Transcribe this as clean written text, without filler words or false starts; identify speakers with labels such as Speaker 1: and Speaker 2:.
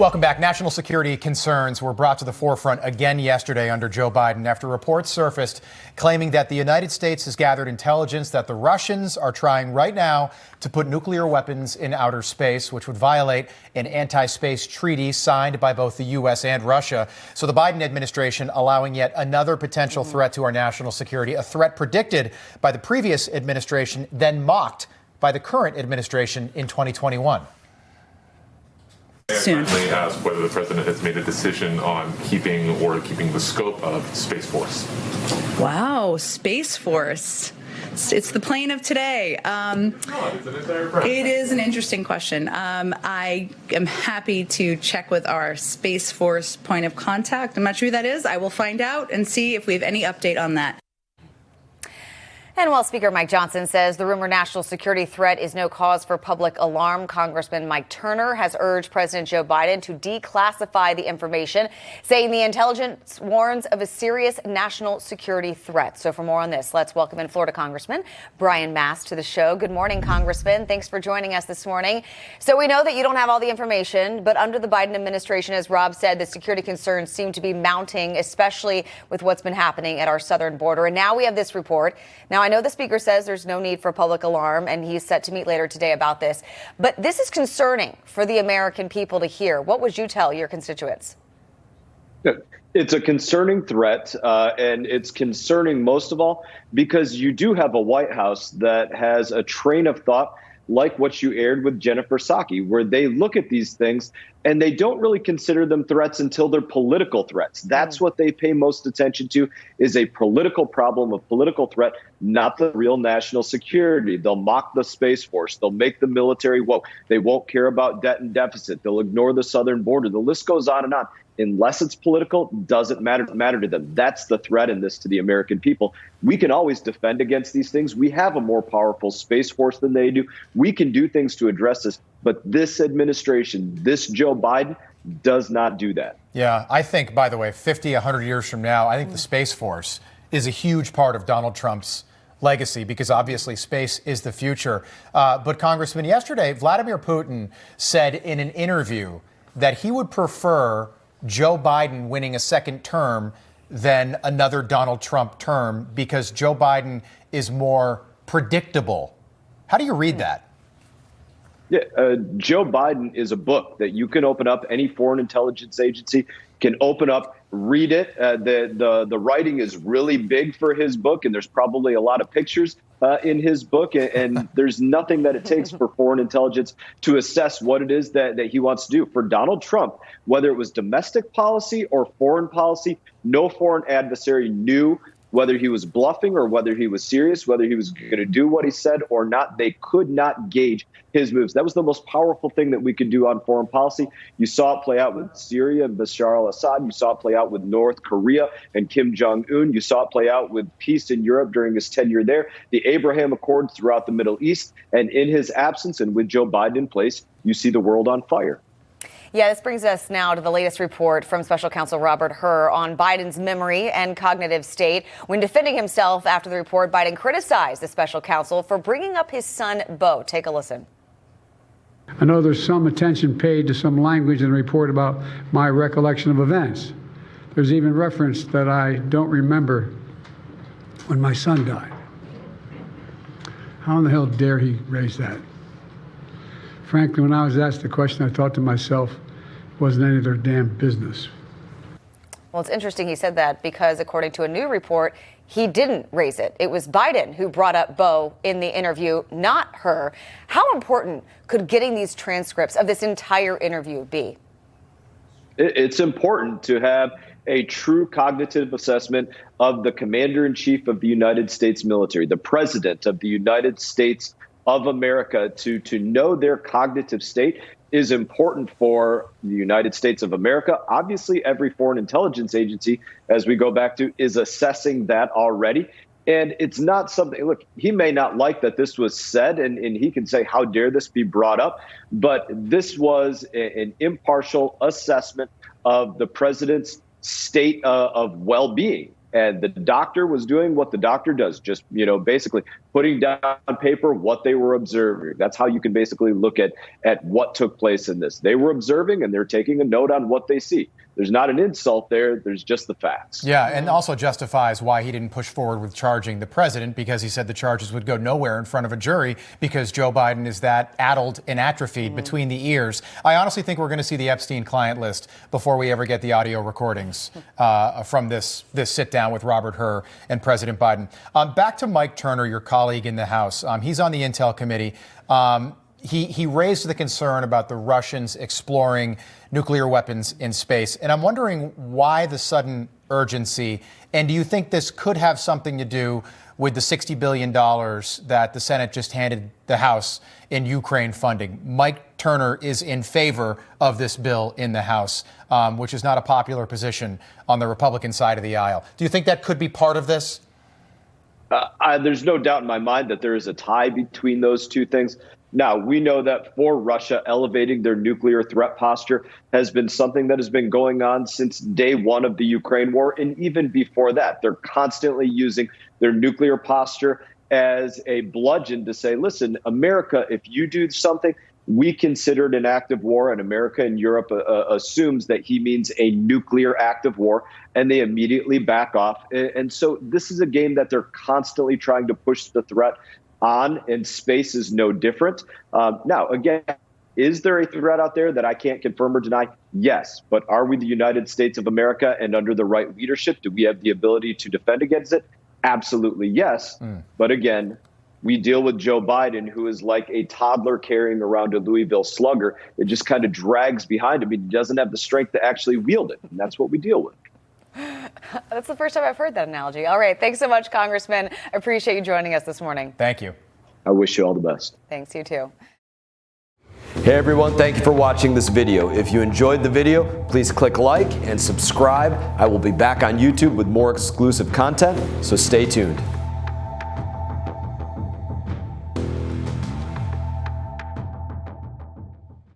Speaker 1: Welcome back. National security concerns were brought to the forefront again yesterday under Joe Biden after reports surfaced claiming that the United States has gathered intelligence that the Russians are trying right now to put nuclear weapons in outer space, which would violate an anti-space treaty signed by both the U.S. and Russia. So the Biden administration allowing yet another potential threat to our national security, a threat predicted by the previous administration, then mocked by the current administration in 2021.
Speaker 2: Soon. They asked whether the president has made a decision on keeping the scope of Space Force.
Speaker 3: Wow, Space Force. It's the plane of today. It is an interesting question. I am happy to check with our Space Force point of contact. I'm not sure who that is. I will find out and see if we have any update on that.
Speaker 4: And while Speaker Mike Johnson says the rumored national security threat is no cause for public alarm, Congressman Mike Turner has urged President Joe Biden to declassify the information, saying the intelligence warns of a serious national security threat. So for more on this, let's welcome in Florida Congressman Brian Mast to the show. Good morning, Congressman. Thanks for joining us this morning. So we know that you don't have all the information, but under the Biden administration, as Rob said, the security concerns seem to be mounting, especially with what's been happening at our southern border. And now we have this report. Now, I know the speaker says there's no need for public alarm, and he's set to meet later today about this. But this is concerning for the American people to hear. What would you tell your constituents?
Speaker 5: It's a concerning threat, and it's concerning most of all because you do have a White House that has a train of thought like what you aired with Jennifer Psaki, where they look at these things and they don't really consider them threats until they're political threats. That's what they pay most attention to, is a political problem, a political threat, not the real national security. They'll mock the Space Force. They'll make the military woke. They won't care about debt and deficit. They'll ignore the southern border. The list goes on and on. Unless it's political, doesn't matter to them. That's the threat in this to the American people. We can always defend against these things. We have a more powerful Space Force than they do. We can do things to address this. But this administration, this Joe Biden, does not do that.
Speaker 1: Yeah, I think, by the way, 50, 100 years from now, I think the Space Force is a huge part of Donald Trump's legacy, because obviously space is the future. But Congressman, yesterday, Vladimir Putin said in an interview that he would prefer Joe Biden winning a second term than another Donald Trump term because Joe Biden is more predictable. How do you read that?
Speaker 5: Yeah, Joe Biden is a book that you can open up. Any foreign intelligence agency can open up, read it. The writing is really big for his book, and there's probably a lot of pictures in his book. And there's nothing that it takes for foreign intelligence to assess what it is that he wants to do. For Donald Trump, whether it was domestic policy or foreign policy, no foreign adversary knew whether he was bluffing or whether he was serious, whether he was going to do what he said or not. They could not gauge his moves. That was the most powerful thing that we could do on foreign policy. You saw it play out with Syria and Bashar al-Assad. You saw it play out with North Korea and Kim Jong-un. You saw it play out with peace in Europe during his tenure there, the Abraham Accords throughout the Middle East. And in his absence and with Joe Biden in place, you see the world on fire.
Speaker 4: Yeah, this brings us now to the latest report from Special Counsel Robert Hur on Biden's memory and cognitive state. When defending himself after the report, Biden criticized the special counsel for bringing up his son, Beau. Take a listen.
Speaker 6: I know there's some attention paid to some language in the report about my recollection of events. There's even reference that I don't remember when my son died. How in the hell dare he raise that? Frankly, when I was asked the question, I thought to myself, it wasn't any of their damn business.
Speaker 4: Well, it's interesting he said that because according to a new report, he didn't raise it. It was Biden who brought up Beau in the interview, not her. How important could getting these transcripts of this entire interview be?
Speaker 5: It's important to have a true cognitive assessment of the commander-in-chief of the United States military, the president of the United States of America. To know their cognitive state is important for the United States of America. Obviously, every foreign intelligence agency, as we go back to, is assessing that already. And it's not something, look, he may not like that this was said, and he can say, how dare this be brought up? But this was an impartial assessment of the president's state of well-being. And the doctor was doing what the doctor does, just, basically putting down on paper what they were observing. That's how you can basically look at what took place in this. They were observing, and they're taking a note on what they see. There's not an insult there. There's just the facts.
Speaker 1: Yeah, and also justifies why he didn't push forward with charging the president, because he said the charges would go nowhere in front of a jury because Joe Biden is that addled and atrophied between the ears. I honestly think we're going to see the Epstein client list before we ever get the audio recordings from this sit down with Robert Hur and President Biden. Back to Mike Turner, your colleague in the House. He's on the Intel Committee. He raised the concern about the Russians exploring nuclear weapons in space. And I'm wondering why the sudden urgency. And do you think this could have something to do with the $60 billion that the Senate just handed the House in Ukraine funding? Mike Turner is in favor of this bill in the House, which is not a popular position on the Republican side of the aisle. Do you think that could be part of this?
Speaker 5: There's no doubt in my mind that there is a tie between those two things. Now, we know that for Russia, elevating their nuclear threat posture has been something that has been going on since day one of the Ukraine war. And even before that, they're constantly using their nuclear posture as a bludgeon to say, listen, America, if you do something, we consider it an act of war. And America and Europe assumes that he means a nuclear act of war, and they immediately back off. And so this is a game that they're constantly trying to push the threat on, and space is no different. Now, again, is there a threat out there that I can't confirm or deny? Yes. But are we the United States of America, and under the right leadership, do we have the ability to defend against it? Absolutely, yes. But again, we deal with Joe Biden, who is like a toddler carrying around a Louisville Slugger. It just kind of drags behind him. He doesn't have the strength to actually wield it. And that's what we deal with.
Speaker 4: That's the first time I've heard that analogy. All right. Thanks so much, Congressman. I appreciate you joining us this morning.
Speaker 1: Thank you.
Speaker 5: I wish you all the best.
Speaker 4: Thanks, you too.
Speaker 7: Hey everyone, thank you for watching this video. If you enjoyed the video, please click like and subscribe. I will be back on YouTube with more exclusive content, so stay tuned.